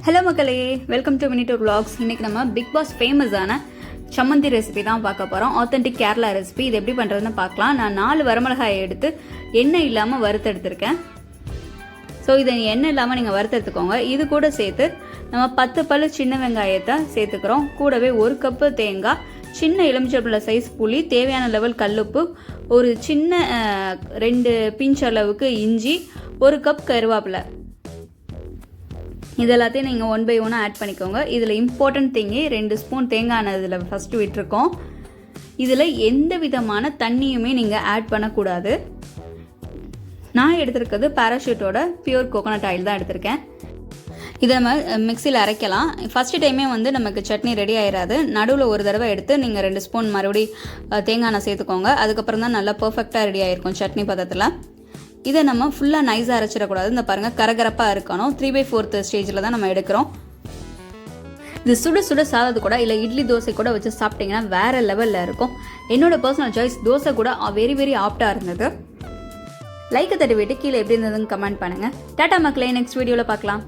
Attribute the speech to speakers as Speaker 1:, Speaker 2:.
Speaker 1: Hello மக்களே, welcome to minute vlogs. இன்னைக்கு நம்ம பிக் பாஸ் ஃபேமஸான சம்மந்தி ரெசிபி தான் பார்க்க போகிறோம். Authentic Kerala recipe. இது எப்படி பண்ணுறதுன்னு பார்க்கலாம். நான் 4 வரமிளகாயை எடுத்து எண்ணெய் இல்லாமல் வறுத்தெடுத்துருக்கேன். ஸோ இதை எண்ணெய் இல்லாமல் நீங்கள் வறுத்தெடுத்துக்கோங்க. இது கூட சேர்த்து நம்ம 10 பல்லு சின்ன வெங்காயத்தை சேர்த்துக்கிறோம். கூடவே 1 கப்பு தேங்காய், சின்ன எலுமிச்சம்பழ சைஸ் புளி, தேவையான லெவல் கல்லுப்பு, ஒரு சின்ன 2 பிஞ்ச் அளவுக்கு இஞ்சி, 1 கப் கருவேப்பிலை. இது எல்லாத்தையும் நீங்கள் 1 by 1 ஆட் பண்ணிக்கோங்க. இதில் இம்பார்ட்டன்ட் திங்கு 2 ஸ்பூன் தேங்காய் எண்ணெய் இதில் ஃபஸ்ட்டு விட்டுருக்கோம். இதில் எந்த விதமான தண்ணியுமே நீங்கள் ஆட் பண்ணக்கூடாது. நான் எடுத்திருக்கிறது பேராஷூட்டோட பியூர் கோகோனட் ஆயில் தான் எடுத்திருக்கேன். இதை நம்ம மிக்சியில் அரைக்கலாம். ஃபஸ்ட்டு டைமே நமக்கு சட்னி ரெடி ஆயிடாது. நடுவில் ஒரு தடவை எடுத்து நீங்கள் 2 ஸ்பூன் மறுபடி தேங்காய் எண்ணெய் சேர்த்துக்கோங்க. அதுக்கப்புறம் தான் நல்லா பர்ஃபெக்டாக ரெடி ஆகிருக்கும் சட்னி பதத்தில். இதை நம்ம ஃபுல்லாக நைஸாக அரைச்சிடக்கூடாது. இந்த பாருங்கள், கரகரப்பாக இருக்கணும். 3/4 ஸ்டேஜில் தான் நம்ம எடுக்கிறோம். இது சுட சுட சாதத்து கூட இல்லை இட்லி தோசை கூட வச்சு சாப்பிட்டிங்கன்னா வேறு லெவலில் இருக்கும். என்னோட பர்சனல் சாய்ஸ் தோசை கூட வெரி ஆப்டாக இருந்தது. லைக்கை தட்டி விட்டு கீழே எப்படி இருந்ததுன்னு கமெண்ட் பண்ணுங்கள். டாடா மக்களே, நெக்ஸ்ட் வீடியோவில் பார்க்கலாம்.